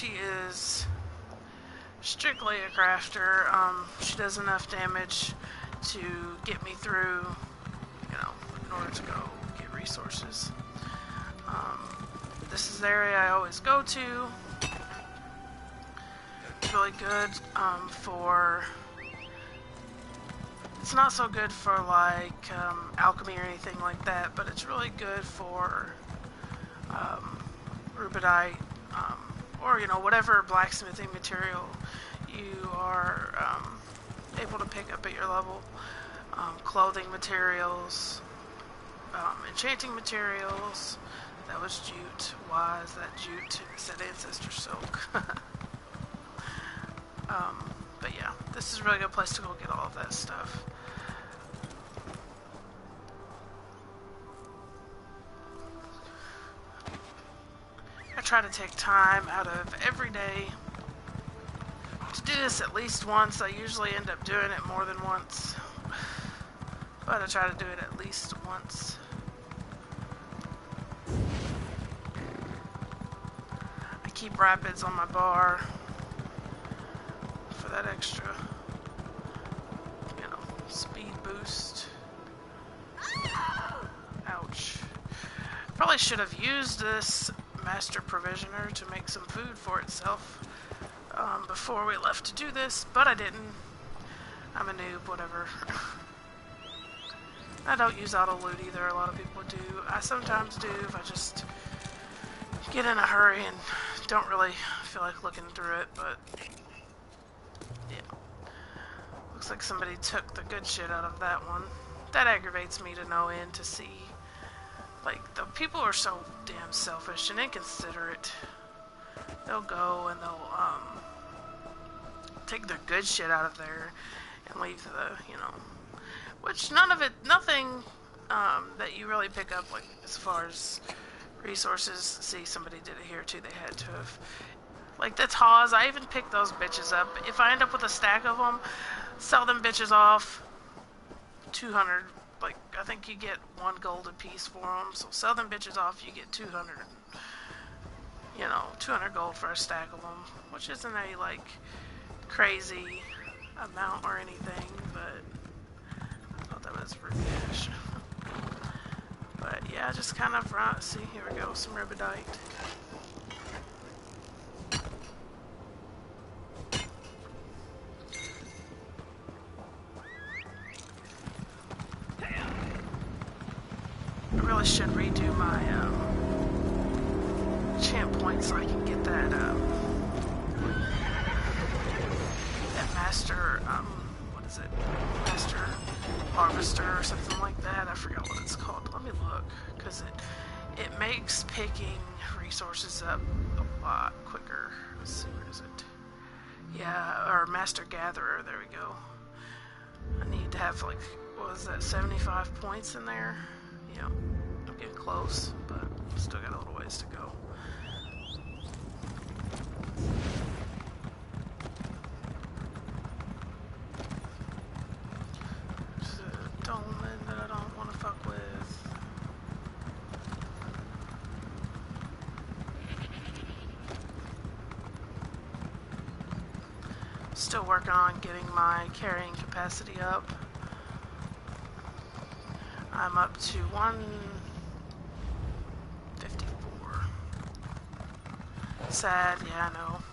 she is strictly a crafter. She does enough damage to get me through, you know, in order to go get resources. This is the area I always go to. It's really good for... It's not so good for like alchemy or anything like that, but it's really good for rubidite, or you know, whatever blacksmithing material you are able to pick up at your level. Clothing materials, enchanting materials. That was jute. Why is that jute? It said ancestor silk. But yeah, this is a really good place to go get all of that stuff. I try to take time out of every day to do this at least once. I usually end up doing it more than once, but I try to do it at least once. I keep rapids on my bar for that extra, you know, speed boost. Ouch. Probably should have used this master provisioner to make some food for itself before we left to do this, but I didn't. I'm a noob, whatever. I don't use auto loot either, a lot of people do. I sometimes do if I just get in a hurry and don't really feel like looking through it, but yeah. Looks like somebody took the good shit out of that one. That aggravates me to no end to see. Like, the people are so damn selfish and inconsiderate. They'll go and they'll, take the good shit out of there and leave the, you know, which nothing, that you really pick up, like, as far as resources. See, somebody did it here too, they had to have. Like, the taws, I even pick those bitches up. If I end up with a stack of them, sell them bitches off, 200. Like, I think you get 1 gold a piece for them, so sell them bitches off, you get 200, you know, 200 gold for a stack of them, which isn't a, like, crazy amount or anything, but I thought that was rude cash. But, yeah, just kind of, see, here we go, some rubidite. I really should redo my champ point so I can get that that master what is it? Master harvester or something like that. I forgot what it's called. Let me look, because it makes picking resources up a lot quicker. Let's see, where is it? Yeah, or master gatherer. There we go. I need to have like, what was that? 75 points in there. Yeah, I'm getting close, but still got a little ways to go. There's a dolmen that I don't want to fuck with. Still working on getting my carrying capacity up. I'm up to 154. Sad, yeah, I know.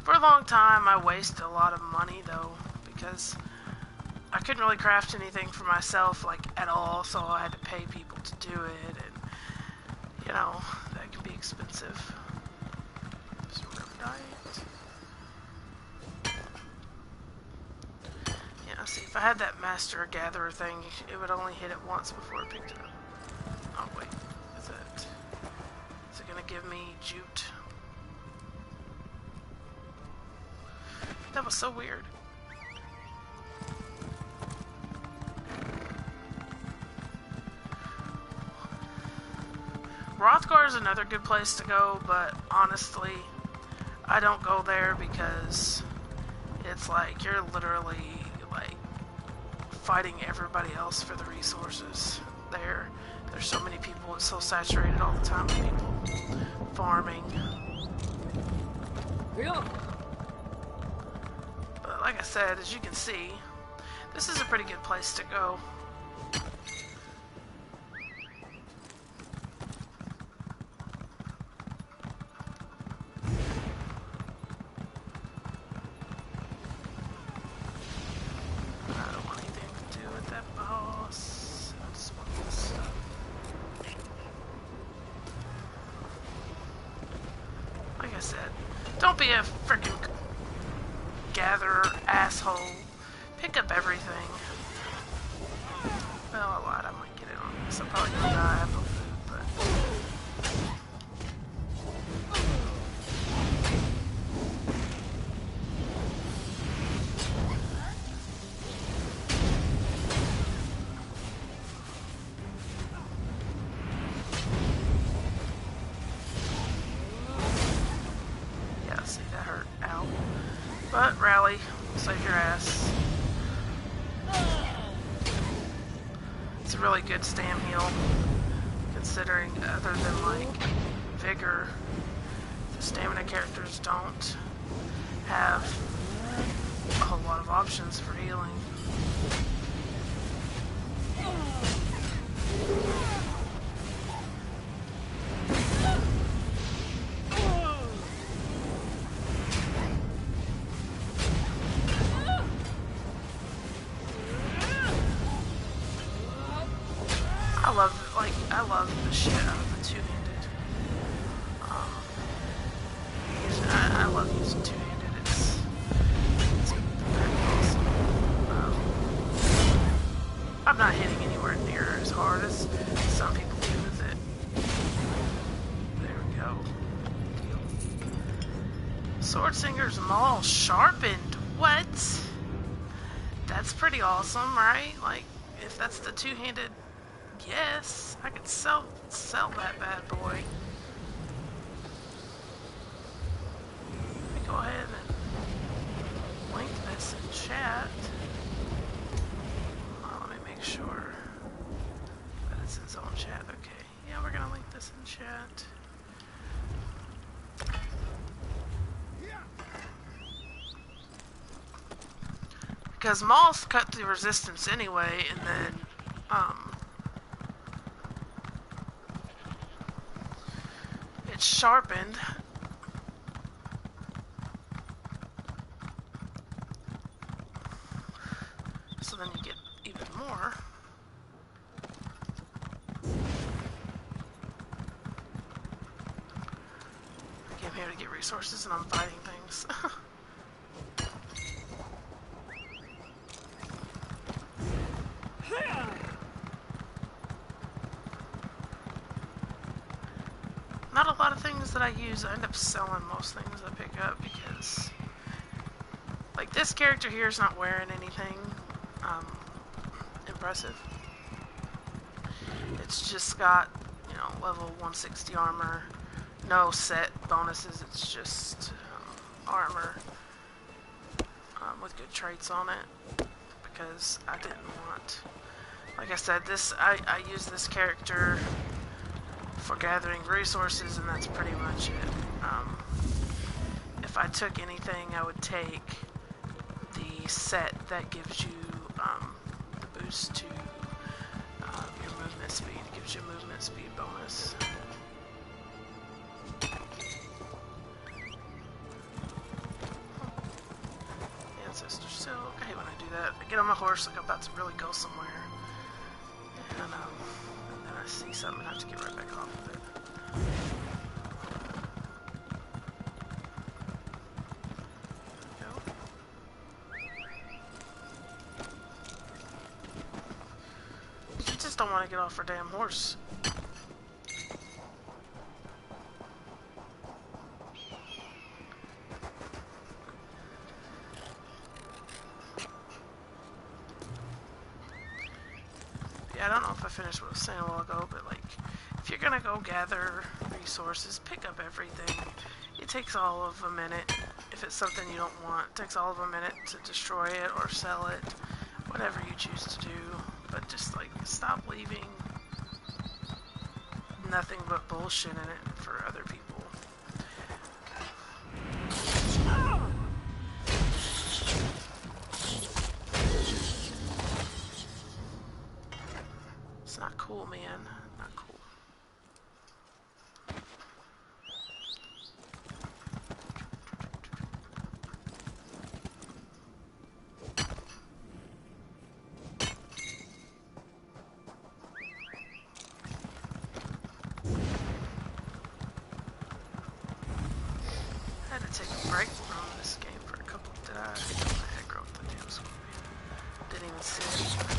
For a long time, I wasted a lot of money, though, because I couldn't really craft anything for myself, like, at all, so I had to pay people to do it, and, you know, that can be expensive. Some rubidite. Yeah, see, if I had that master gatherer thing, it would only hit it once before it picked it up. Oh, wait. Is it gonna give me jute? That was so weird. Rothgar is another good place to go, but honestly, I don't go there because it's like you're literally like fighting everybody else for the resources there. There's so many people, it's so saturated all the time with people farming. But like I said, as you can see, this is a pretty good place to go. I don't want anything to do with that boss. I just want this stuff. Like I said, don't be a freaking gatherer asshole. Pick up everything. Well, a lot. I might get it on this. I'm probably gonna die. I have no food, but yeah, see, that hurt. Ow. But rally, save your ass. It's a really good stam heal, considering other than like vigor, the stamina characters don't have a whole lot of options for healing. I love the shit out of the two-handed. I love using two-handed. It's very awesome. I'm not hitting anywhere near as hard as some people do with it. There we go. Sword Singer's Maul sharpened. What? That's pretty awesome, right? Like, if that's the two-handed. Yes, I could sell that bad boy. Let me go ahead and link this in chat. Let me make sure that it's its own chat. Okay, yeah, we're gonna link this in chat. Because Maul's cut through resistance anyway, and then it's sharpened. So then you get even more. I came here to get resources and I'm fighting things. Not a lot of things that I use. I end up selling most things I pick up because, like, this character here is not wearing anything impressive. It's just got, you know, level 160 armor, no set bonuses. It's just armor with good traits on it because I didn't want. Like I said, I use this character for gathering resources, and that's pretty much it. If I took anything, I would take the set that gives you the boost to your movement speed. It gives you a movement speed bonus. Ancestor Silk. I hate when I do that. I get on my horse like I'm about to really go somewhere. And then I see something and I have to get right back off of it. There we go. You just don't want to get off her damn horse. I don't know if I finished what I was saying a while ago, but like, if you're gonna go gather resources, pick up everything. It takes all of a minute. If it's something you don't want, it takes all of a minute to destroy it or sell it, whatever you choose to do. But just like, stop leaving nothing but bullshit in it for other people. cool, man. Not cool. I had to take a break from this game for a couple. Did I? My head grow with the damn scorpion. Didn't even see it.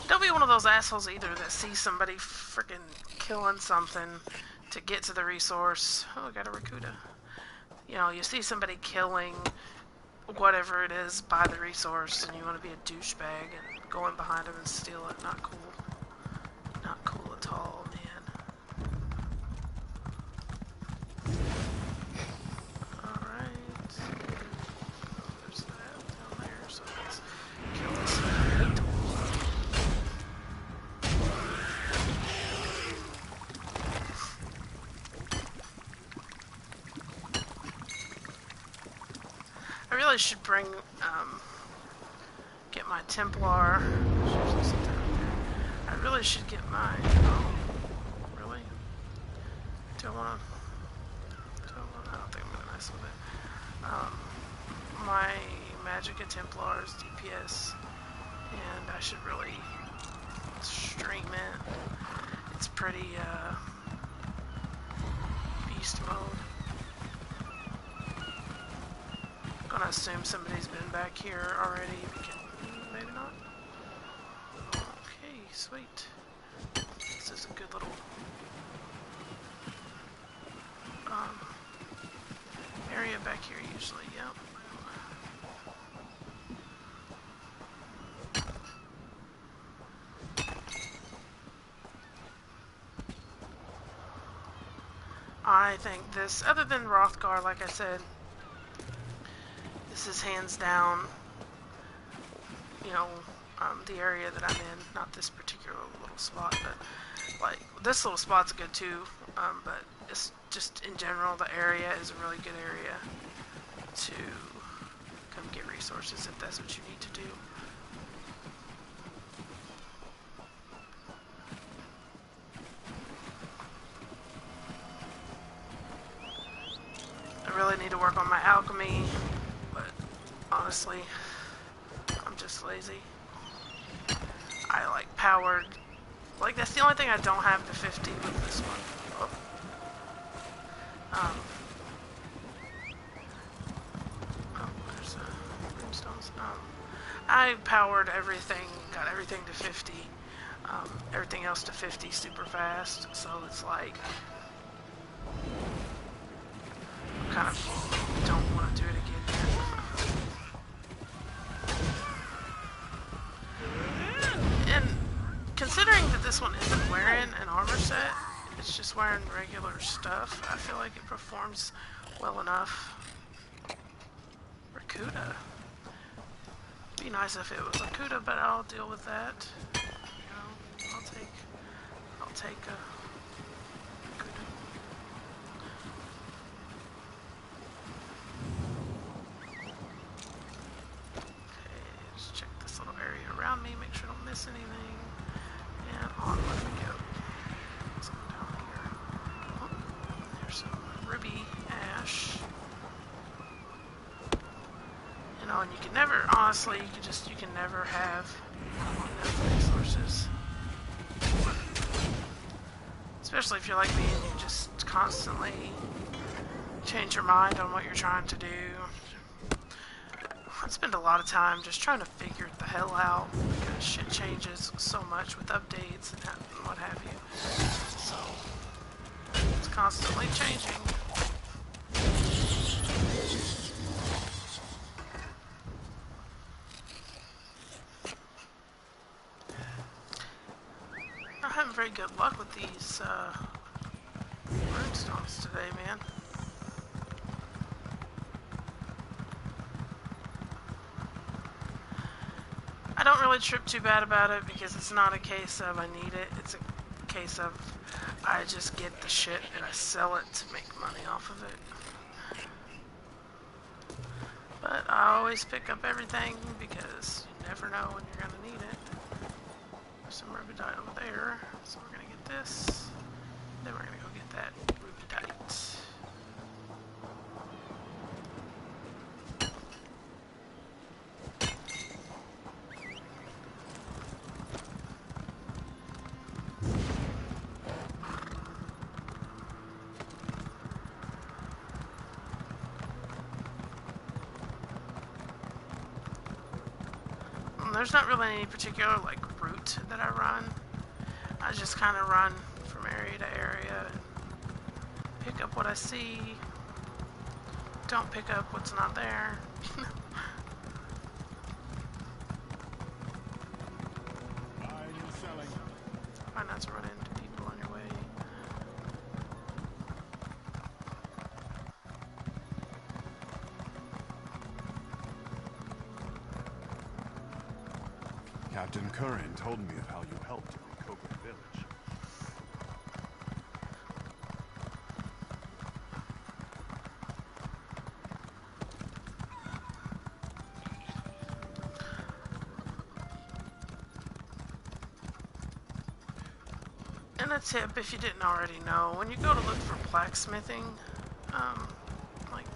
Don't be one of those assholes either that sees somebody freaking killing something to get to the resource. Oh, I got a Rakuda. You know, you see somebody killing whatever it is by the resource and you want to be a douchebag and go in behind them and steal it. Not cool. Not cool at all, man. Alright. Oh, there's that down there, so let's kill this guy. I really should bring, get my Templar. I really should get my, really? I don't think I'm gonna mess with it. My Magicka Templar's DPS, and I should really stream it. It's pretty, beast mode. Gonna assume somebody's been back here already. Maybe not. Okay, sweet. This is a good little area back here usually. Yep. I think this, other than Rothgar, like I said, this is hands down, you know, the area that I'm in. Not this particular little spot, but like this little spot's good too. But it's just in general, the area is a really good area to come get resources if that's what you need to do. I really need to work on my alchemy. Honestly, I'm just lazy. I like powered, like that's the only thing I don't have to 50 with this one. There's runestones. I powered everything, got everything to 50, everything else to 50 super fast, so it's like, I kind of don't want to do it again yet. Considering that this one isn't wearing an armor set, it's just wearing regular stuff, I feel like it performs well enough. Rakuda. Be nice if it was Rakuda, but I'll deal with that. You know, I'll take a Rakuda. Okay, just check this little area around me, make sure I don't miss anything. And onward we go. Let's go down here. Oh, there's some ruby ash. You know, and you can never, honestly, you can never have enough resources. Especially if you're like me and you just constantly change your mind on what you're trying to do. I spend a lot of time just trying to figure the hell out because shit changes so much with updates and what have you. So, it's constantly changing. I'm having very good luck with these runestones today, man. I don't really trip too bad about it because it's not a case of I need it. It's a case of I just get the shit and I sell it to make money off of it. But I always pick up everything because you never know when you're going to need it. There's some rubidite over there, so we're going to get this. Then we're going to go get that rubidite. There's not really any particular like route that I run. I just kind of run from area to area, pick up what I see, don't pick up what's not there. Try not to run into people on your way. Captain Curran told me of how you helped in Coburn Village. And a tip, if you didn't already know, when you go to look for blacksmithing, like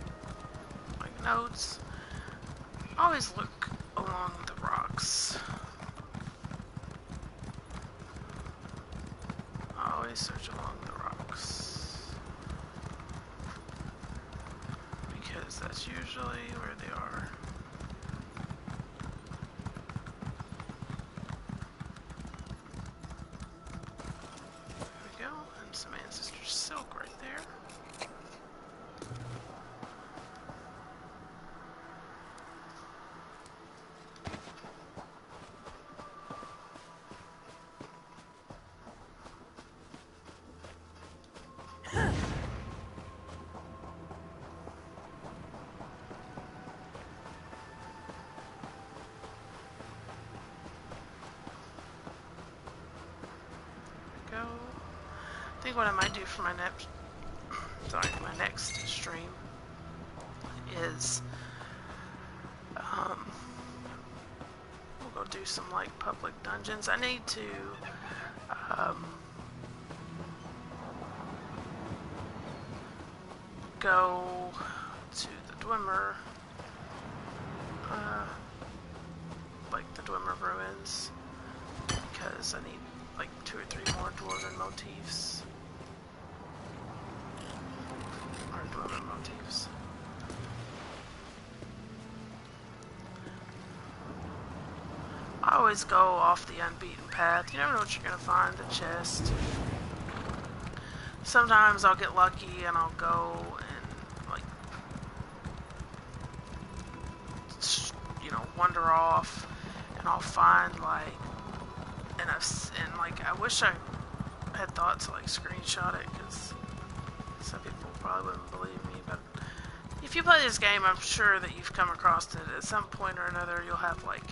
notes, always look along the rocks. Always search along the rocks, because that's usually where they are. There we go, and some ancestor silk right there. I think what I might do for my next stream is we'll go do some like public dungeons. I need to go to the Dwemer, like the Dwemer ruins, because I need like 2 or 3 more dwarven motifs. Or dwarven motifs. I always go off the unbeaten path. You never know what you're gonna find. A chest. Sometimes I'll get lucky and I'll go and like, wander off, and I'll find like. And like, I wish I had thought to like screenshot it, because some people probably wouldn't believe me, but if you play this game, I'm sure that you've come across it at some point or another. You'll have like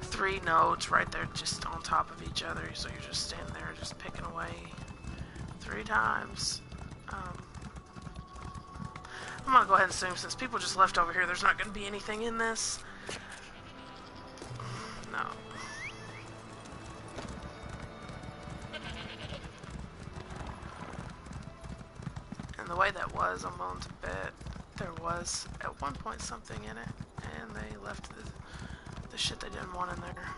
3 nodes right there just on top of each other, so you're just standing there just picking away 3 times. I'm gonna go ahead and assume, since people just left over here, there's not gonna be anything in this. No. The way that was, I'm willing to bet there was at one point something in it, and they left the shit they didn't want in there.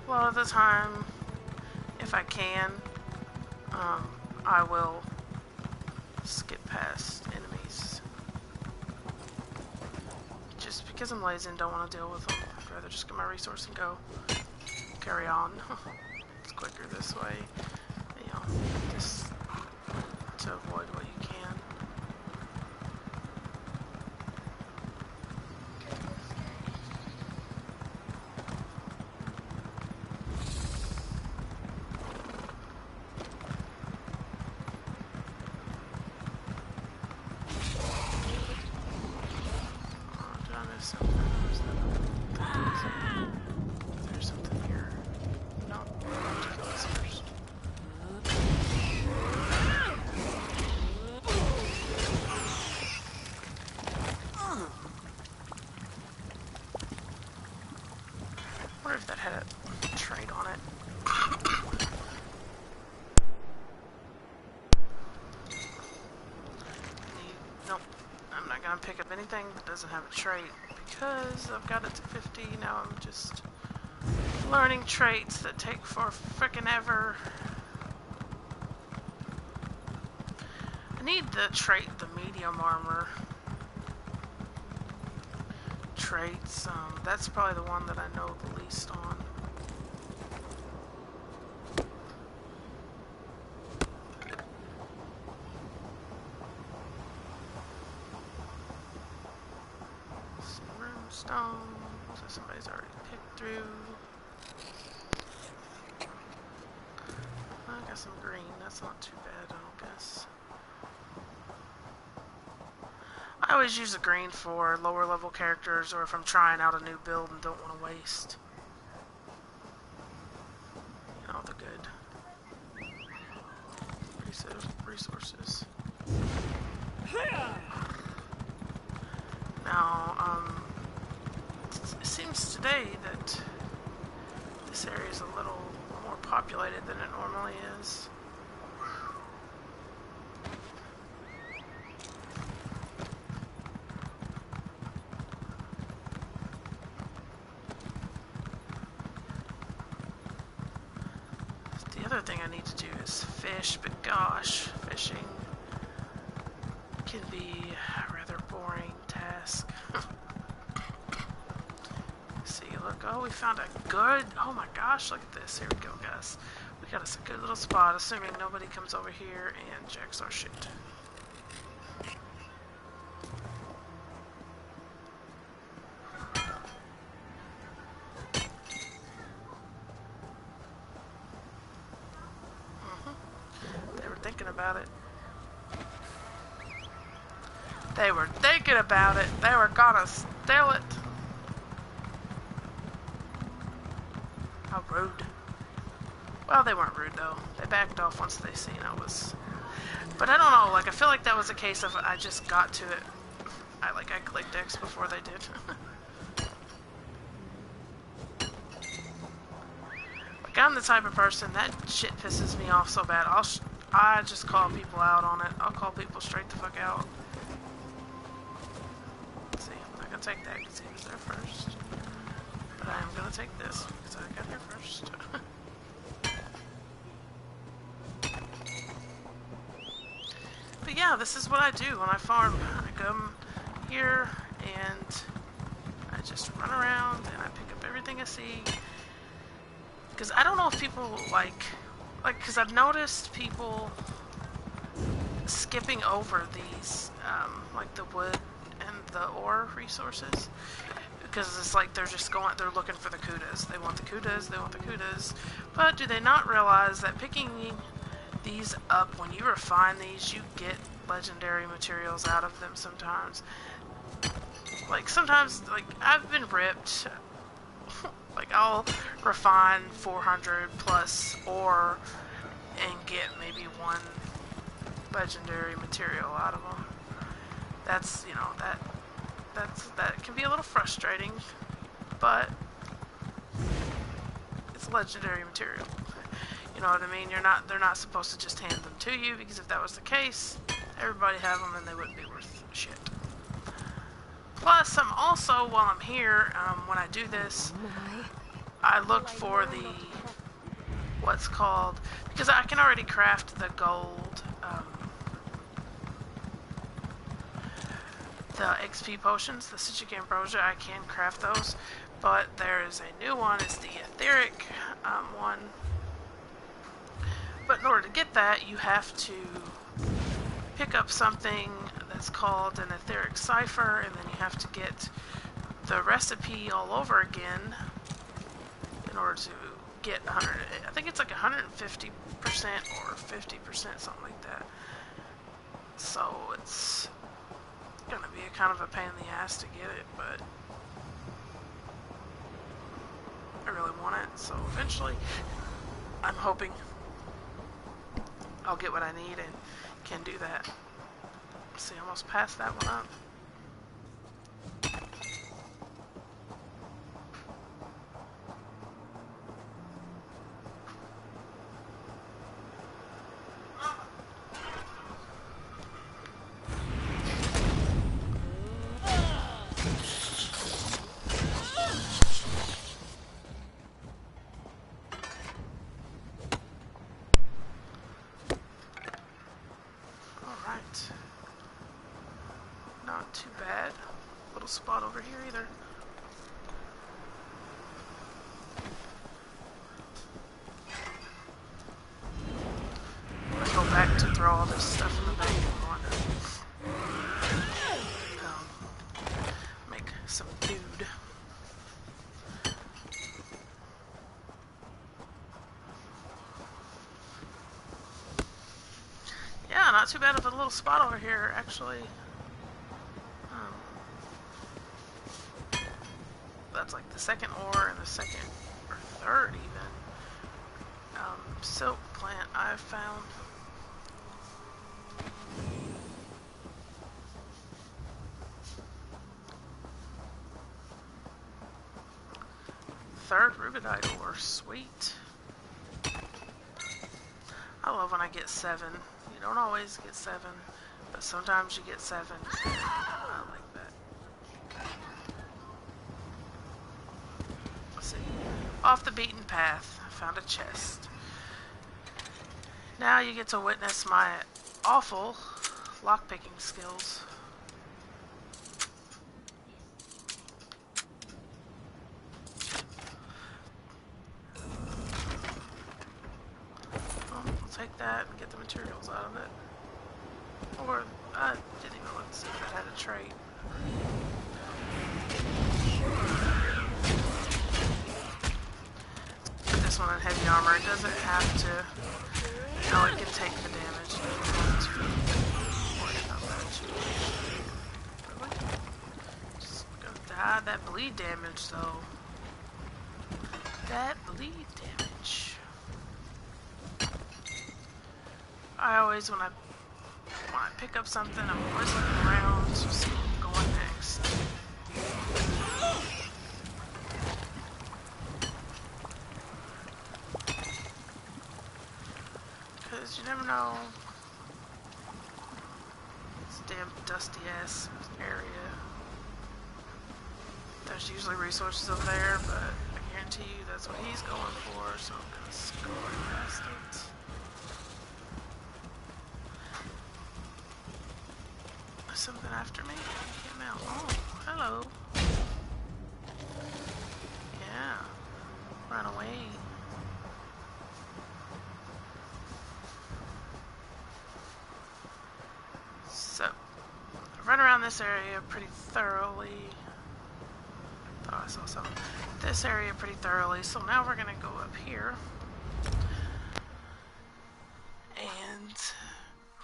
A lot of the time, if I can, I will skip past enemies. Just because I'm lazy and don't want to deal with them. I'd rather just get my resource and go. Carry on. It's quicker this way. You know, just to avoid what you can. There's something here. No, kill this first. I wonder if that had a trait on it. Nope. I'm not gonna pick up anything that doesn't have a trait because I've got it to 50. Now I'm just learning traits that take for frickin' ever. I need the trait, the medium armor traits. That's probably the one that I know the least on. Some runestone, so somebody's already picked through. I got some green, that's not too bad, I don't guess. I always use a green for lower level characters or if I'm trying out a new build and don't want to waste, you know, the good resources. Now, it seems today that this area is a little more populated than it normally is. The other thing I need to do is fish, but gosh, fishing can be a rather boring task. See, look, oh, we found a good, oh my gosh, look at this. Here we go, guys. We got us a good little spot, assuming nobody comes over here and jacks our shit. They were thinking about it. They were thinking about it. They were gonna steal it. How rude. Well, they weren't rude though. They backed off once they seen I was. But I don't know, like I feel like that was a case of I just got to it. I clicked X before they did. Like I'm the type of person that shit pisses me off so bad. I just call people out on it. I'll call people straight the fuck out. Let's see, I'm not gonna take that because he was there first. But I am gonna take this because I got here first. But yeah, this is what I do when I farm. I come here and I just run around and I pick up everything I see. Because I don't know if people because I've noticed people skipping over these, like the wood and the ore resources. Because it's like they're looking for the kudas. They want the kudas. But do they not realize that picking these up, when you refine these, you get legendary materials out of them sometimes. Like sometimes, like I've been ripped. Like I'll refine 400 plus ore and get maybe one legendary material out of them. That's, you know, that can be a little frustrating, but it's legendary material. You know what I mean? They're not supposed to just hand them to you, because if that was the case, everybody have them and they wouldn't be worth shit. Plus, I'm also, while I'm here, when I do this, I look for the, what's called, because I can already craft the gold, the XP potions, the citric ambrosia, I can craft those, but there is a new one. It's the etheric one. But in order to get that, you have to pick up something that's called an etheric cipher, and then you have to get the recipe all over again in order to get 100. I think it's like 150% or 50%, something like that. So it's gonna be a kind of a pain in the ass to get it, but I really want it. So eventually, I'm hoping I'll get what I need and can do that. See, I almost passed that one up. Not too bad. Little spot over here either. Go back to throw all this stuff in the bank and want to make some food. Yeah, not too bad of a little spot over here, actually. That's like the second ore and the second or third even silk plant I've found. Third rubidite ore, sweet. I love when I get 7. You don't always get 7, but sometimes you get 7. I like that. Let's see. Off the beaten path. I found a chest. Now you get to witness my awful lockpicking skills. Take that and get the materials out of it. Or, I didn't even look to see if that had a trait. Put this one in heavy armor. It doesn't have to, you know, it can take the damage. You don't have to worry about that too much. Really? Just gonna die. That bleed damage, though. That bleed damage. I always, when I pick up something, I'm always looking around to see what's going next. Because you never know. This damn dusty ass area. There's usually resources over there, but I guarantee you that's what he's going for, so I'm gonna scroll right past it. Something after me? He came out. Oh, hello. Yeah. Run away. So, I run around this area pretty thoroughly. Thought I saw something. This area pretty thoroughly. So now we're gonna go up here and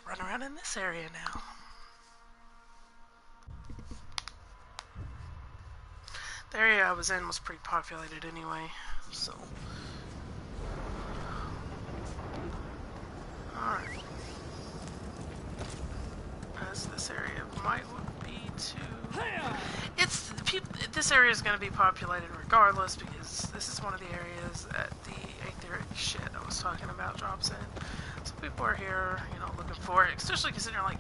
run around in this area now. The area I was in was pretty populated anyway, so. Alright. As this area might be too. It's this area is going to be populated regardless because this is one of the areas that the etheric shit I was talking about drops in. So people are here, you know, looking for it, especially considering like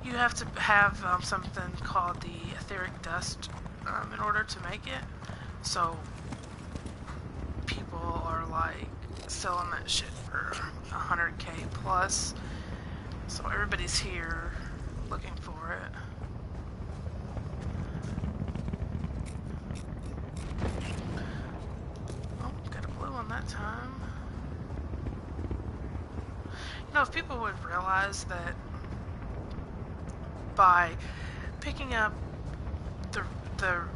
you have to have something called the etheric dust in order to make it. So people are like selling that shit for 100k plus. So everybody's here looking for it. No, if people would realize that by picking up the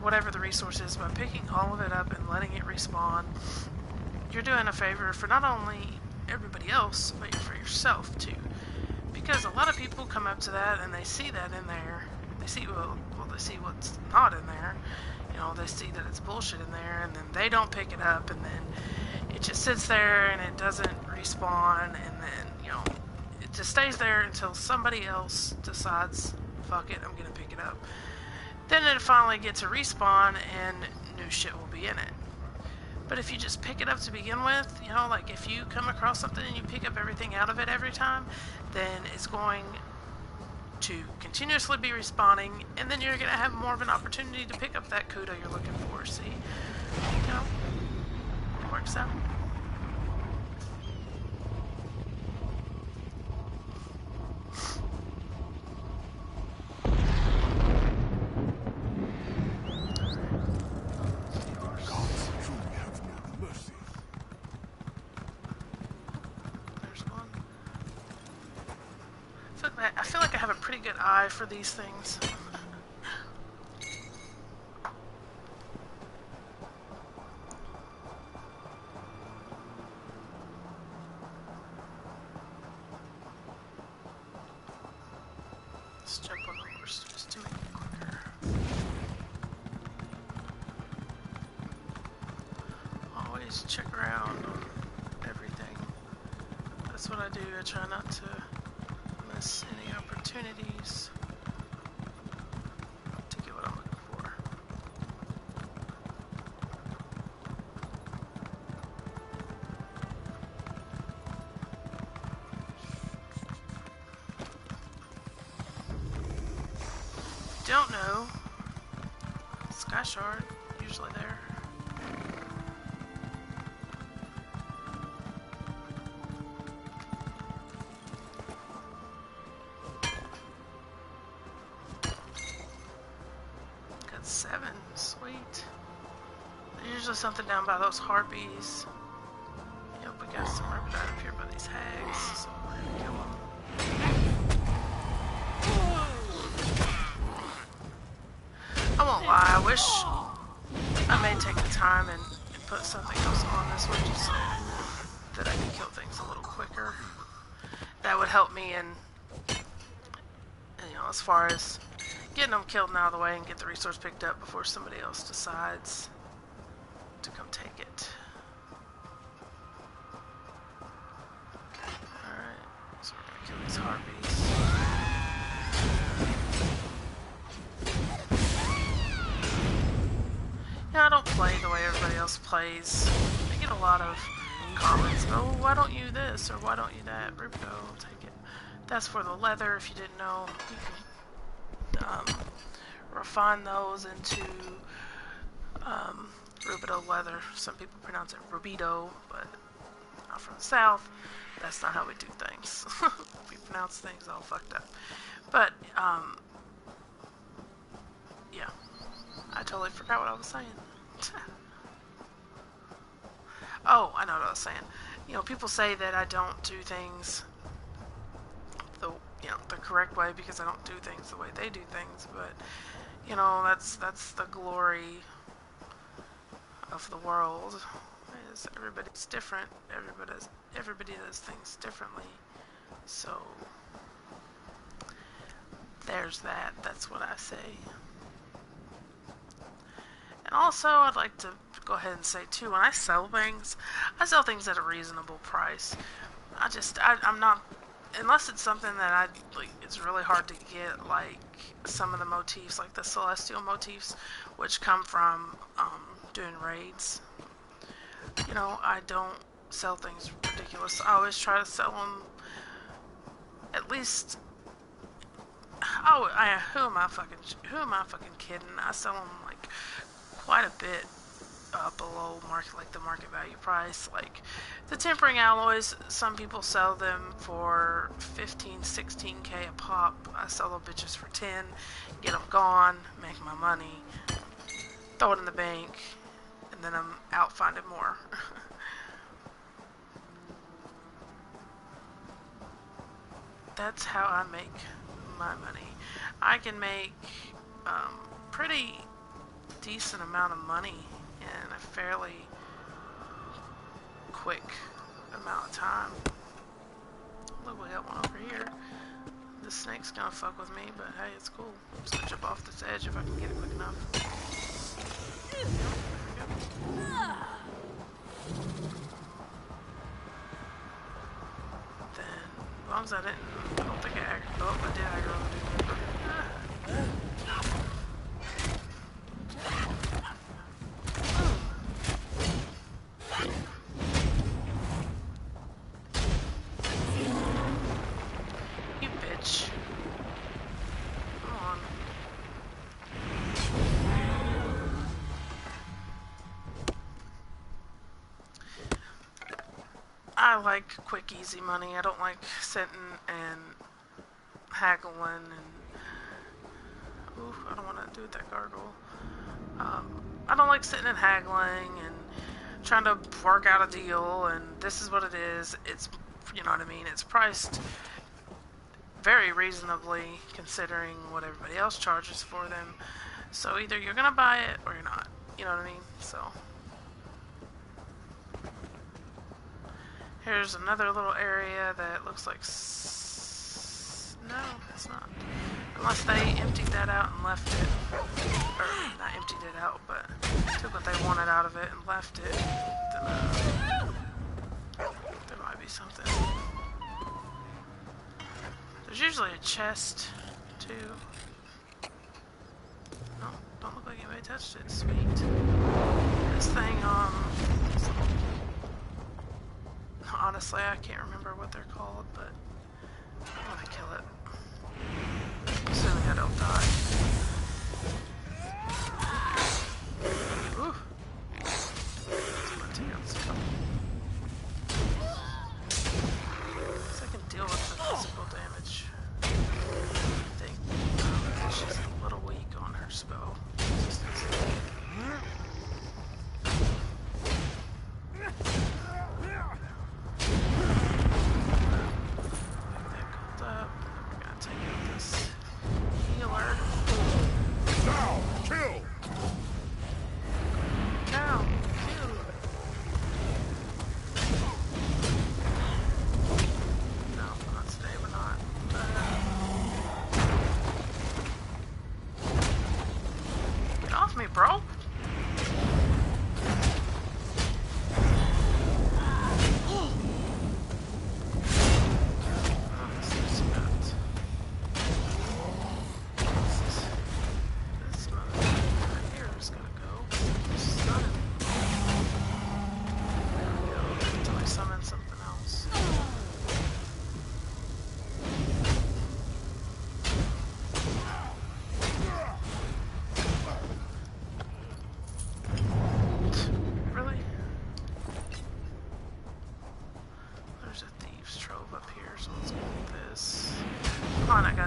whatever the resource is, by picking all of it up and letting it respawn, you're doing a favor for not only everybody else, but for yourself too. Because a lot of people come up to that and they see that in there. They see they see what's not in there. You know, they see that it's bullshit in there, and then they don't pick it up, and then it just sits there and it doesn't respawn, and then, you know, it just stays there until somebody else decides, fuck it, I'm gonna pick it up. Then it finally gets a respawn and new shit will be in it. But if you just pick it up to begin with, you know, like if you come across something and you pick up everything out of it every time, then it's going to continuously be respawning, and then you're going to have more of an opportunity to pick up that kudo you're looking for. See? You know? It works out. I feel like I have a pretty good eye for these things. Let's jump on the horse just to make it quicker. Always check around on everything. That's what I do. I try not to miss any opportunities to get what I'm looking for. Don't know. Sky Shard, usually there. Got 7, sweet. There's usually something down by those harpies. Yep, we got some ribbit up here by these hags, so we're gonna kill them. I won't lie, I wish I may take the time and put something else on this one just so that I can kill things a little quicker. That would help me in, you know, as far as getting them killed and out of the way and get the resource picked up before somebody else decides to come take it. Alright, so we're gonna kill these harpies. Yeah, I don't play the way everybody else plays. I get a lot of comments, oh, why don't you this, or why don't you that? Rubido, take it. That's for the leather, if you didn't know. You can refine those into Rubido leather. Some people pronounce it Rubido, but I'm from the South. That's not how we do things. We pronounce things all fucked up. But, yeah. I totally forgot what I was saying. Oh, I know what I was saying. You know, people say that I don't do things the correct way because I don't do things the way they do things, but you know, that's the glory of the world. Is everybody's different. Everybody does things differently. So there's that. That's what I say. And also, I'd like to go ahead and say too, when I sell things at a reasonable price. I'm not, unless it's something that it's really hard to get, like some of the motifs, like the celestial motifs, which come from doing raids. You know, I don't sell things ridiculous. I always try to sell them at least. Oh, who am I fucking kidding? I sell them like quite a bit below the market value price. Like the tempering alloys, some people sell them for 15, 16k a pop. I sell those bitches for 10, get them gone, make my money, throw it in the bank, and then I'm out finding more. that's how I make my money. I can make pretty decent amount of money in a fairly quick amount of time. Look, we got one over here. This snake's gonna fuck with me, but hey, it's cool. I'm just gonna jump off this edge if I can get it quick enough. Then, as long as I don't think I did aggro, you bitch. Come on. I like quick, easy money. I don't like sitting and haggling and... Ooh, I don't want to do that gargle. I don't like sitting and haggling and trying to work out a deal, and this is what it is. It's, you know what I mean, it's priced very reasonably considering what everybody else charges for them. So either you're gonna buy it or you're not. You know what I mean? So here's another little area that looks like no, it's not. Unless they emptied that out and left it. Or, not emptied it out, but took what they wanted out of it and left it. Then, there might be something. There's usually a chest, too. No, don't look like anybody touched it. Sweet. This thing, honestly, I can't remember what they're called, but I'm gonna kill it. Assuming I don't die. Ooh. I'm gonna take out some. So I can deal with the physical damage. I think she's a little weak on her spell. Bro?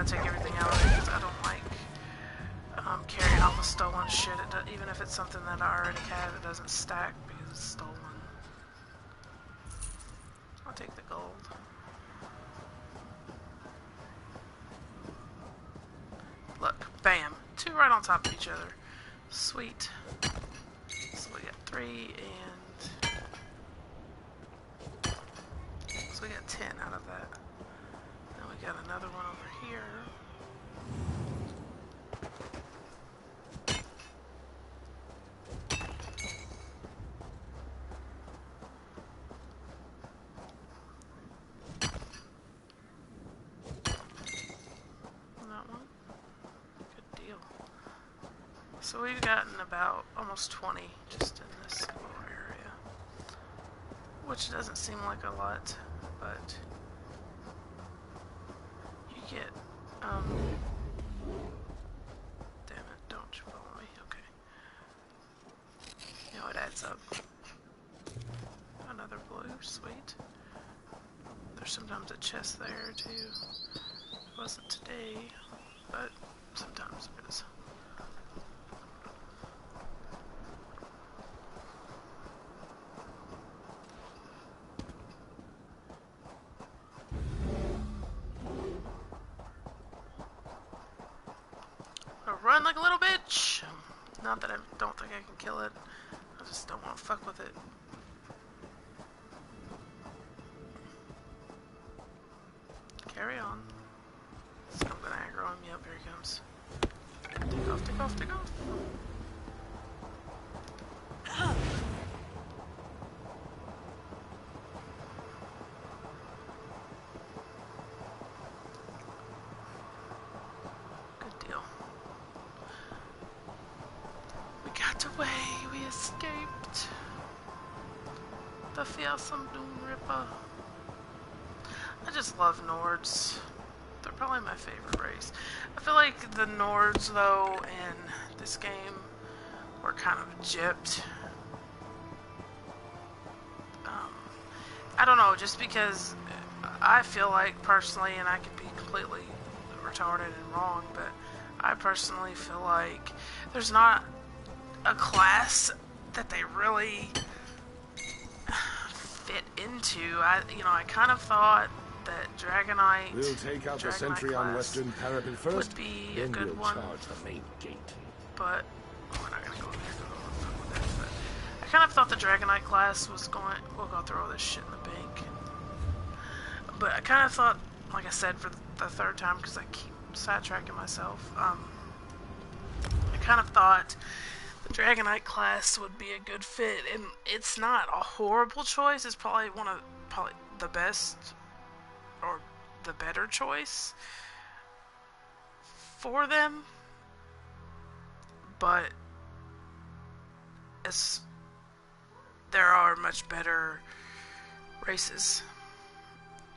Take everything out of it because I don't like carrying all the stolen shit. Even if it's something that I already have, it doesn't stack because it's stolen. I'll take the gold. Look, bam, two right on top of each other. Sweet. So we got 3 and so we got 10 out of that. Then we got another one over here. That one. Good deal. So we've gotten about almost 20 just in this little area. Which doesn't seem like a lot, but you get, damn it, don't you follow me, okay. You know, it adds up. Another blue, sweet. There's sometimes a chest there too. It wasn't today, but sometimes there is. Not that I don't think I can kill it. I just don't want to fuck with it. Carry on. So I'm gonna aggro him. Yep, here he comes. Take off, take off, take off. Good deal. We got away. We escaped. The fearsome Doom Ripper. I just love Nords. They're probably my favorite race. I feel like the Nords, though, in this game were kind of gypped. I don't know, just because I feel like, personally, and I could be completely retarded and wrong, but I personally feel like there's not a class that they really fit into. I kind of thought that Dragonite. We'll take out the sentry on Western Parapet first, would be a good we'll one. charge the main gate. But we're not gonna go there. But I kind of thought the Dragonite class was going. We'll go through all this shit in the bank. But I kind of thought, like I said, for the third time, because I keep sidetracking myself. I kind of thought the Dragonite class would be a good fit, and it's not a horrible choice. It's probably the best or the better choice for them, but there are much better races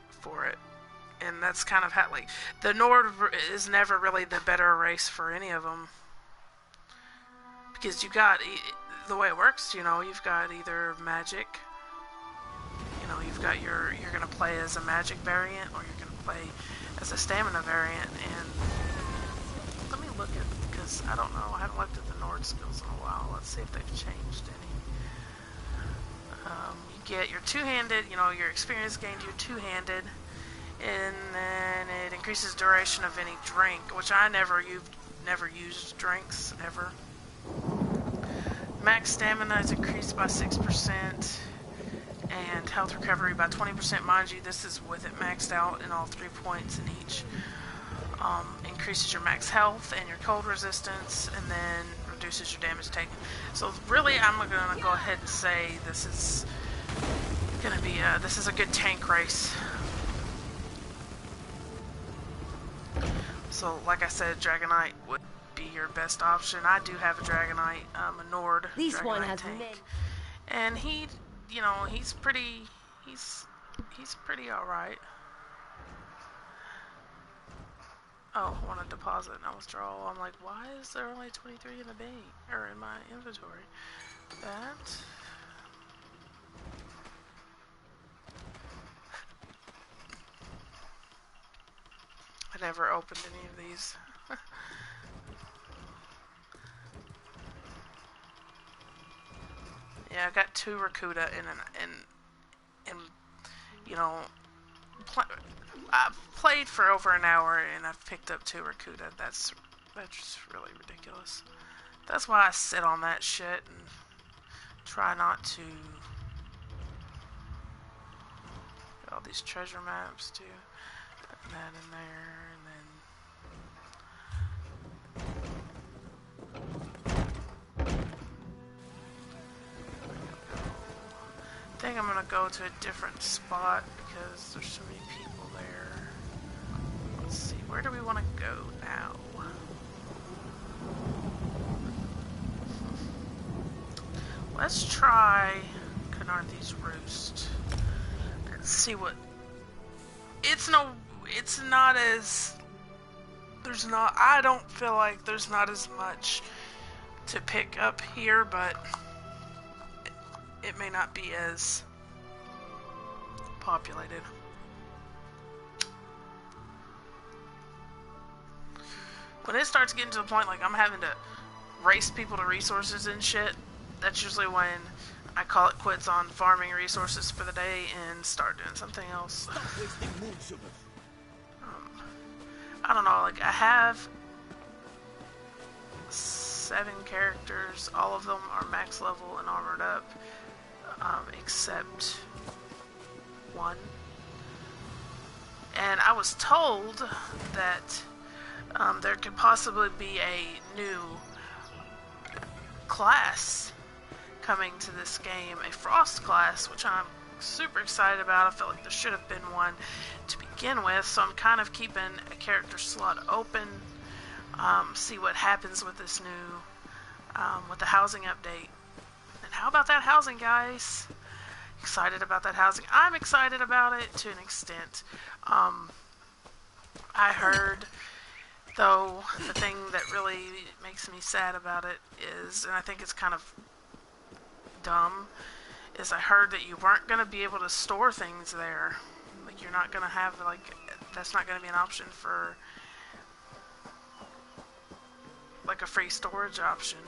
for it, and that's kind of how, like, the Nord is never really the better race for any of them, because you got the way it works. You've got either magic. You've got you're gonna play as a magic variant, or you're gonna play as a stamina variant. And let me look at, because I don't know, I haven't looked at the Nord skills in a while. Let's see if they've changed any. You get your two-handed, your experience gained your two-handed, and then it increases duration of any drink, which I never used drinks ever. Max stamina is increased by 6%. And health recovery by 20%. Mind you, this is with it maxed out in all 3 points in each. Increases your max health and your cold resistance, and then reduces your damage taken. So really, I'm gonna go ahead and say this is gonna be this is a good tank race. So, like I said, Dragonite would be your best option. I do have a Dragonite, a Nord This Dragonite one has tank, and he's pretty alright. Oh, I want to deposit and withdrawal. I'm like, why is there only 23 in the bank, or in my inventory? That. I never opened any of these. Yeah, I got 2 Rakuda and I've played for over an hour and I've picked up 2 Rakuda. That's just really ridiculous. That's why I sit on that shit and try not to. Got all these treasure maps too. Putting that in there, and then. I think I'm gonna go to a different spot because there's so many people there. Let's see, where do we want to go now? Let's try Canarthy's Roost and see what. It's not as. I don't feel like there's not as much to pick up here, but it may not be as populated. When it starts getting to the point like I'm having to race people to resources and shit, that's usually when I call it quits on farming resources for the day and start doing something else. I don't know, like I have 7 characters. All of them are max level and armored up, except one. And I was told that there could possibly be a new class coming to this game, a Frost class, which I'm super excited about. I feel like there should have been one to begin with, so I'm kind of keeping a character slot open, see what happens with this new, with the housing update. And how about that housing, guys? Excited about that housing. I'm excited about it to an extent. I heard, though, the thing that really makes me sad about it is, and I think it's kind of dumb, is I heard that you weren't going to be able to store things there. Like, you're not going to have, like, that's not going to be an option for, like, a free storage option.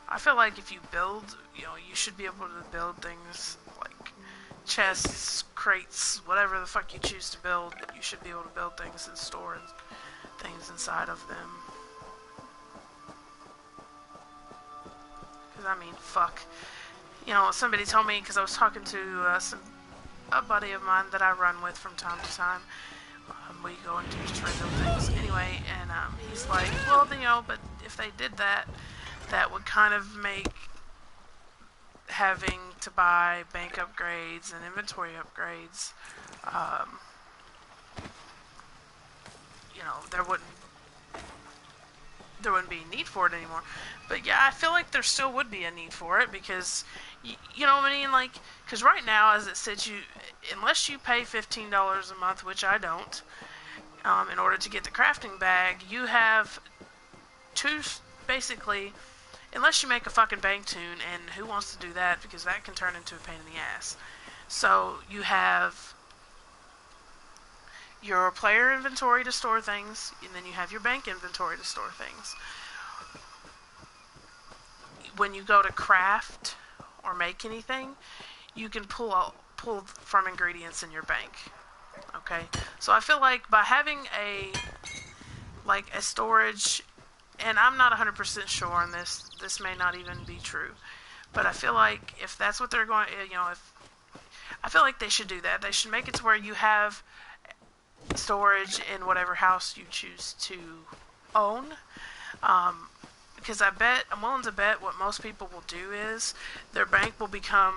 I feel like if you build, you know, you should be able to build things like chests, crates, whatever the fuck you choose to build. You should be able to build things and store things inside of them. Because, I mean, fuck. You know, somebody told me, because I was talking to a buddy of mine that I run with from time to time. We go and do just random things. Anyway, and he's like, well, you know, but if they did that, that would kind of make having to buy bank upgrades and inventory upgrades, you know, there wouldn't be a need for it anymore. But yeah, I feel like there still would be a need for it, because you know what I mean, like, because right now, as it sits, unless you pay $15 a month, which I don't, in order to get the crafting bag, you have two, basically, unless you make a fucking bank tune, and who wants to do that, because that can turn into a pain in the ass. So you have your player inventory to store things, and then you have your bank inventory to store things. When you go to craft or make anything, you can pull from ingredients in your bank. Okay? So I feel like by having a storage, and I'm not 100% sure on this. This may not even be true. But I feel like if that's what they're going, you know, I feel like they should do that. They should make it to where you have storage in whatever house you choose to own. Because I'm willing to bet what most people will do is their bank will become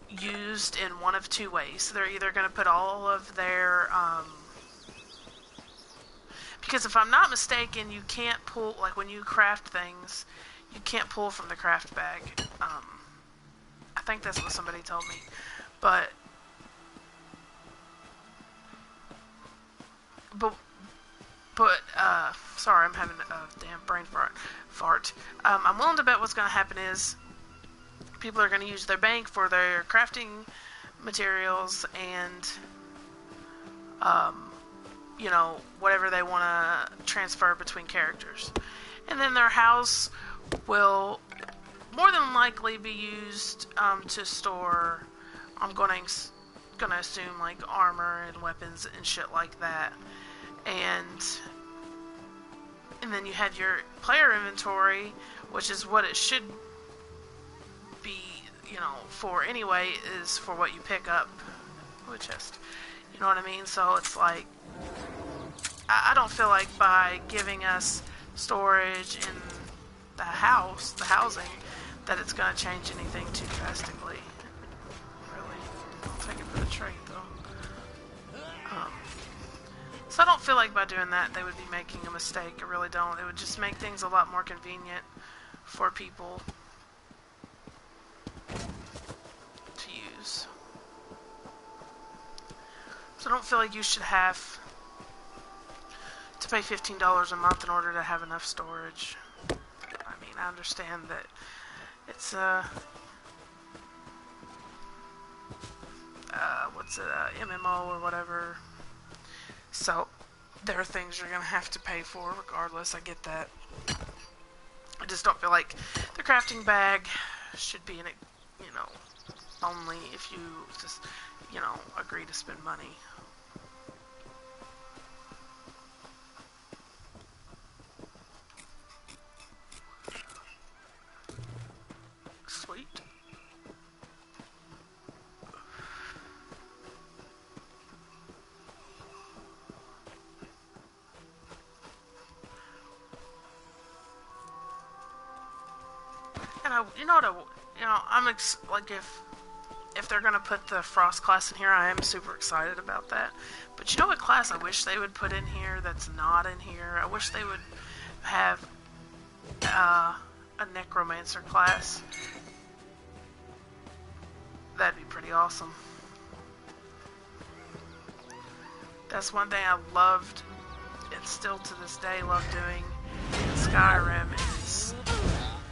used in one of two ways. They're either going to put all of their, because if I'm not mistaken, you can't pull, like when you craft things, you can't pull from the craft bag. I think that's what somebody told me. But sorry, I'm having a damn brain fart. I'm willing to bet what's going to happen is people are going to use their bank for their crafting materials and, you know, whatever they want to transfer between characters. And then their house will more than likely be used to store, I'm going to assume, like armor and weapons and shit like that. And then you have your player inventory, which is what it should be, you know, for anyway, is for what you pick up. Which just, you know what I mean? So it's like, I don't feel like by giving us storage in the housing, that it's going to change anything too drastically. Really. I'll take it for the trade, though. So I don't feel like by doing that they would be making a mistake. I really don't. It would just make things a lot more convenient for people to use. So I don't feel like you should have to pay $15 a month in order to have enough storage. I mean, I understand that it's MMO or whatever. So, there are things you're going to have to pay for regardless. I get that. I just don't feel like the crafting bag should be in it, you know, only if you just, you know, agree to spend money. you know what? I'm like if they're gonna put the Frost class in here, I am super excited about that. But you know what class I wish they would put in here that's not in here? I wish they would have a Necromancer class. That'd be pretty awesome. That's one thing I loved, and still to this day love doing in Skyrim, is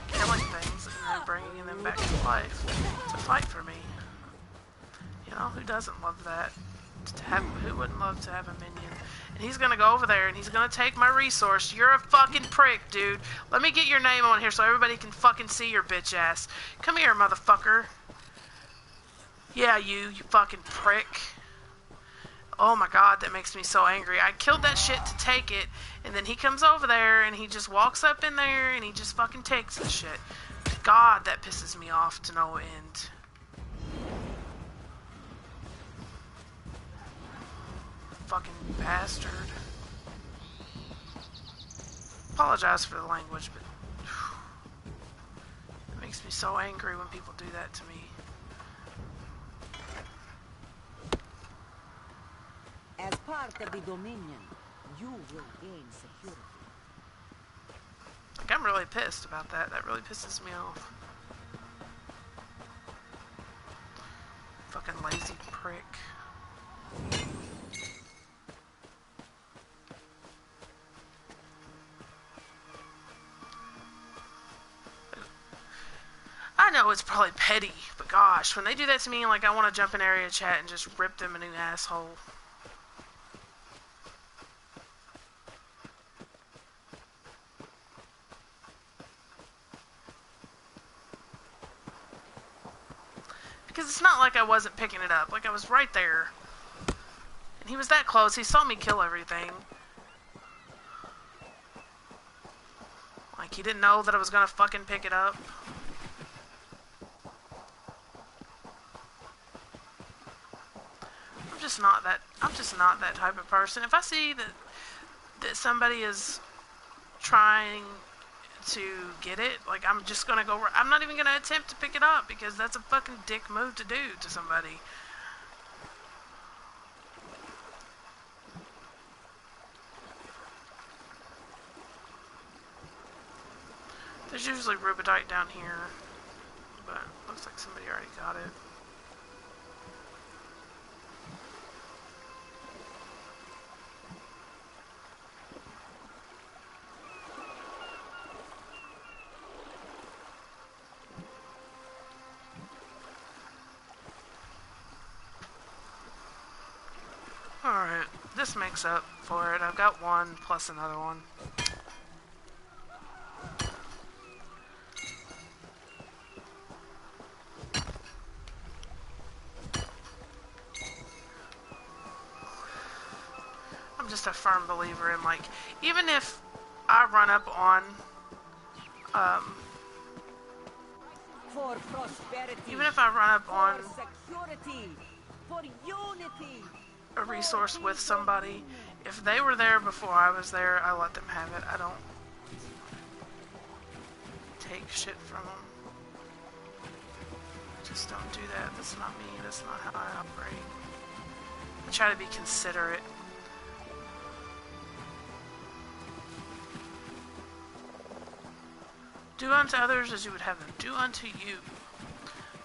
killing things and then bringing them back to life to fight for me. You know, who doesn't love that? Who wouldn't love to have a minion? And he's gonna go over there and he's gonna take my resource. You're a fucking prick, dude. Let me get your name on here so everybody can fucking see your bitch ass. Come here, motherfucker. Yeah, you fucking prick. Oh my god, that makes me so angry. I killed that shit to take it, and then he comes over there and he just walks up in there and he just fucking takes the shit. God, that pisses me off to no end. Fucking bastard. Apologize for the language, but it makes me so angry when people do that to me. As part of the Dominion, you will gain security. Like, I'm really pissed about that. That really pisses me off. Fucking lazy prick. I know it's probably petty, but gosh, when they do that to me, like, I want to jump in area chat and just rip them a new asshole. Because it's not like I wasn't picking it up. Like, I was right there. And he was that close. He saw me kill everything. Like, he didn't know that I was gonna fucking pick it up. I'm just not that type of person. If I see that somebody is trying to get it, like, I'm just gonna go, I'm not even gonna attempt to pick it up, because that's a fucking dick move to do to somebody. There's usually rubidite down here, but looks like somebody already got it. Alright, this makes up for it. I've got one plus another one. I'm just a firm believer in, like, even if I run up on, For prosperity, even if I run up on for security, for unity. a resource with somebody, if they were there before I was there, I let them have it. I don't take shit from them. Just don't do that. That's not me. That's not how I operate. I try to be considerate. Do unto others as you would have them do unto you.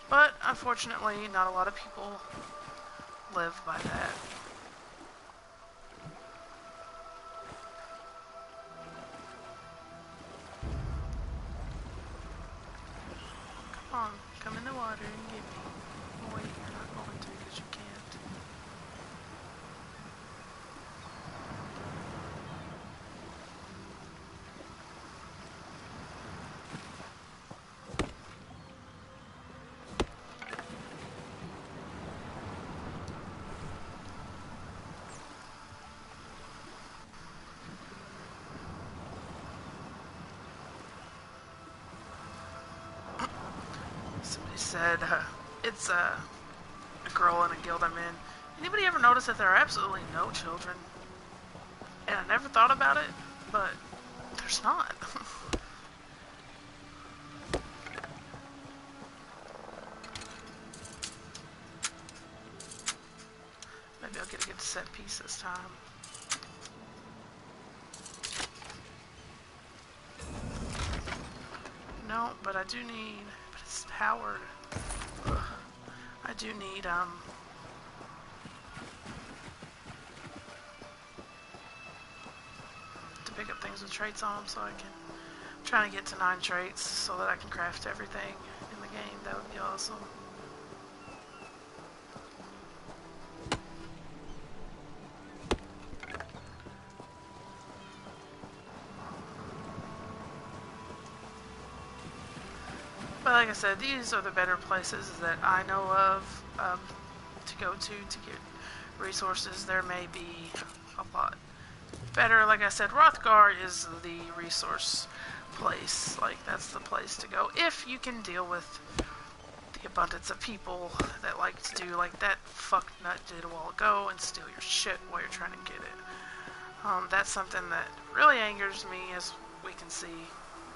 But, unfortunately, not a lot of people live by that. Come on, come in the water and get me. Oh wait, you're not going to because you can't. Somebody said, it's a girl in a guild I'm in. Anybody ever notice that there are absolutely no children? And I never thought about it, but there's not. set piece this time. No, but I do need... But it's Howard. Ugh. I do need, to pick up things with traits on them so I can... I'm trying to get to 9 traits so that I can craft everything in the game. That would be awesome. But like I said, these are the better places that I know of to go to get resources. There may be a lot better. Like I said, Rothgar is the resource place. Like, that's the place to go if you can deal with the abundance of people that like to do like that fuck nut did a while ago and steal your shit while you're trying to get it. That's something that really angers me, as we can see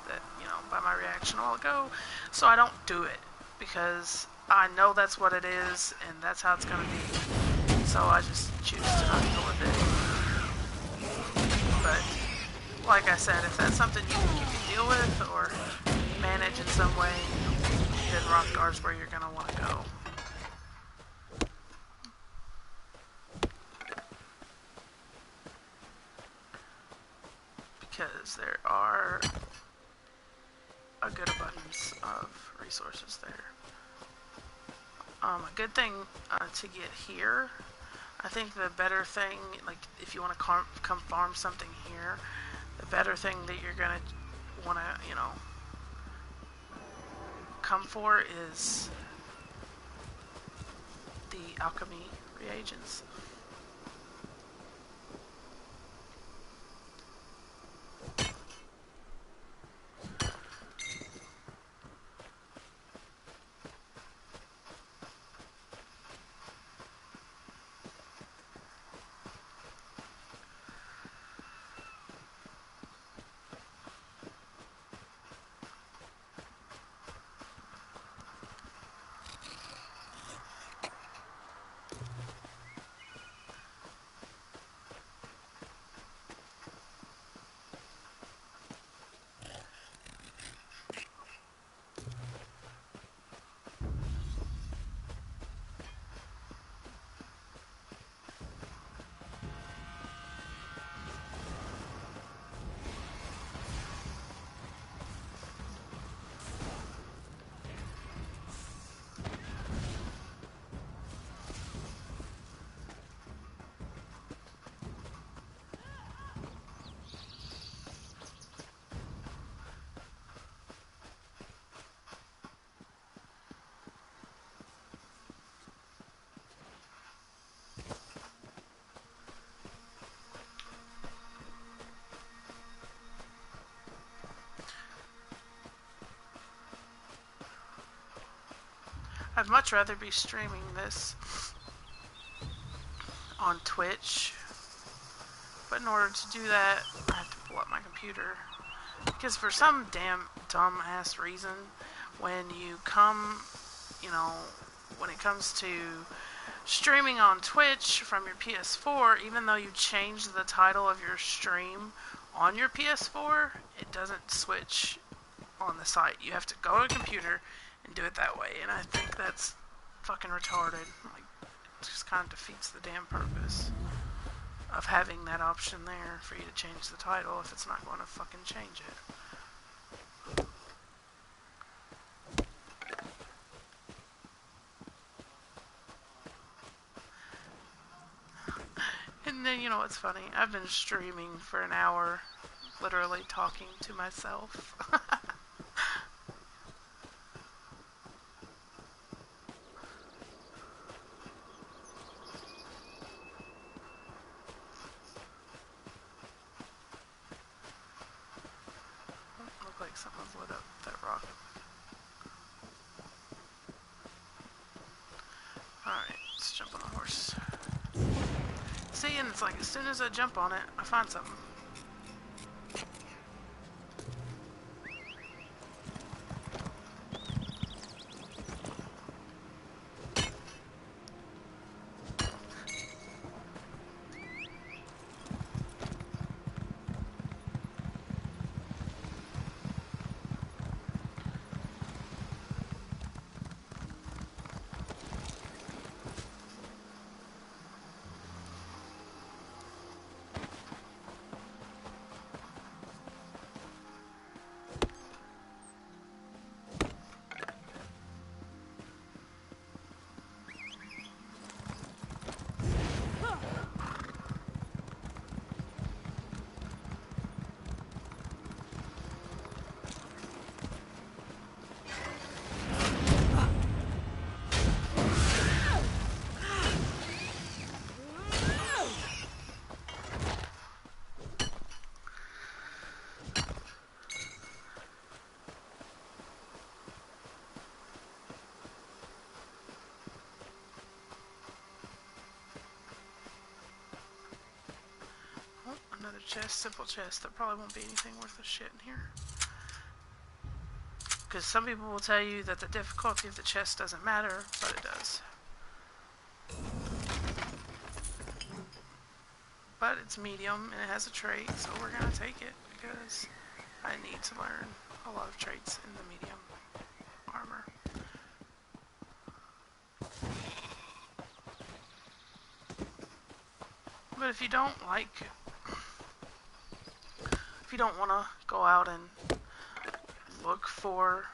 that, you know, by my reaction a while ago. So I don't do it because I know that's what it is and that's how it's gonna be. So I just choose to not deal with it. But like I said, if that's something you can deal with or manage in some way, then Rothgar's where you're gonna want to go. Because there are a good abundance of resources there. A good thing to get here, I think the better thing, like if you want to come farm something here, the better thing that you're gonna want to, you know, come for is the alchemy reagents. I'd much rather be streaming this on Twitch, but in order to do that, I have to pull up my computer, because for some damn dumb-ass reason, when you come, you know, when it comes to streaming on Twitch from your PS4, even though you change the title of your stream on your PS4, it doesn't switch on the site. You have to go to a computer and do it that way, and I think that's fucking retarded. Like, it just kind of defeats the damn purpose of having that option there for you to change the title if it's not going to fucking change it. And then, you know what's funny? I've been streaming for an hour, literally talking to myself. Look like someone's lit up that rock. Alright, let's jump on the horse. See, and it's like as soon as I jump on it, I find something. Another chest, simple chest. There probably won't be anything worth of shit in here. Because some people will tell you that the difficulty of the chest doesn't matter, but it does. But it's medium and it has a trait, so we're gonna take it because I need to learn a lot of traits in the medium armor. But if you don't want to go out and look for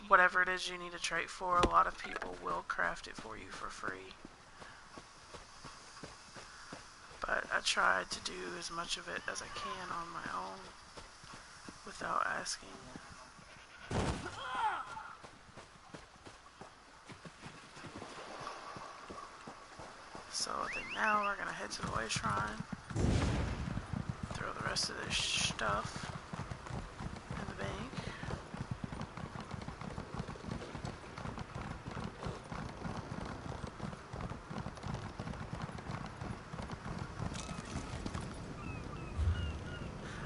whatever it is you need a trait for, a lot of people will craft it for you for free. But I try to do as much of it as I can on my own without asking. So I think now we're gonna head to the way shrine, throw the rest of this stuff in the bank.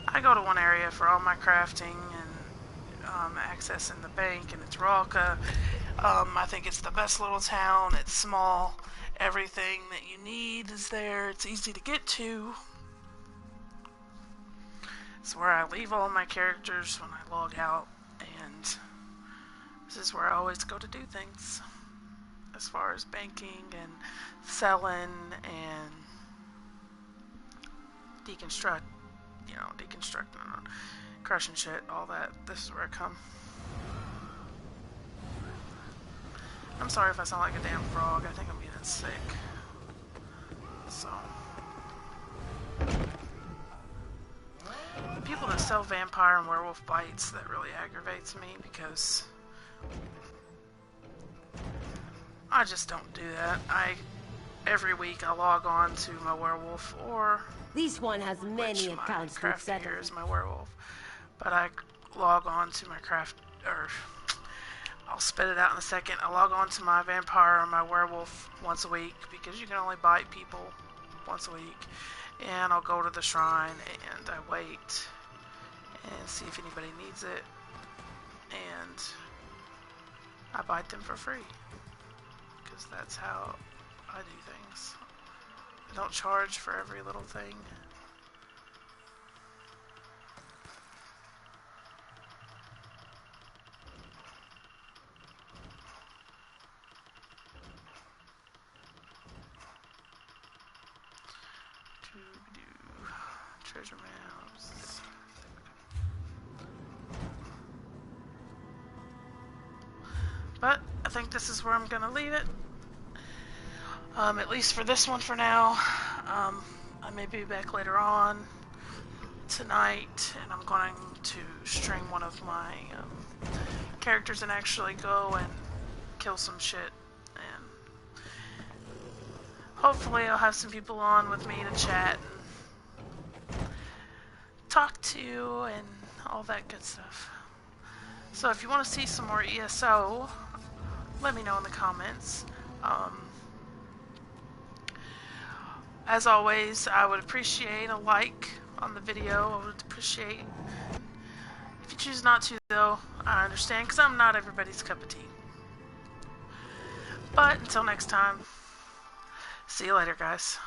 I go to one area for all my crafting and accessing the bank, and it's Ralka. I think it's the best little town. It's small. Everything that you need is there. It's easy to get to. It's where I leave all my characters when I log out, and this is where I always go to do things. As far as banking and selling and deconstructing and crushing shit, all that. This is where I come. I'm sorry if I sound like a damn frog. I think I'm getting sick. So, the people that sell vampire and werewolf bites, that really aggravates me because I just don't do that. Every week I log on to my werewolf, or this one has many my accounts to craft settle. here is my werewolf, but I log on to my craft, or I'll spit it out in a second. I log on to my vampire or my werewolf once a week because you can only bite people once a week, and I'll go to the shrine and I wait and see if anybody needs it, and I bite them for free because that's how I do things. I don't charge for every little thing. Treasure maps. But I think this is where I'm gonna leave it. At least for this one for now. I may be back later on tonight, and I'm going to stream one of my characters and actually go and kill some shit. And hopefully I'll have some people on with me to chat and talk to and all that good stuff. So if you want to see some more ESO, let me know in the comments. As always, I would appreciate a like on the video. I would appreciate, if you choose not to though, I understand, because I'm not everybody's cup of tea. But until next time, see you later guys.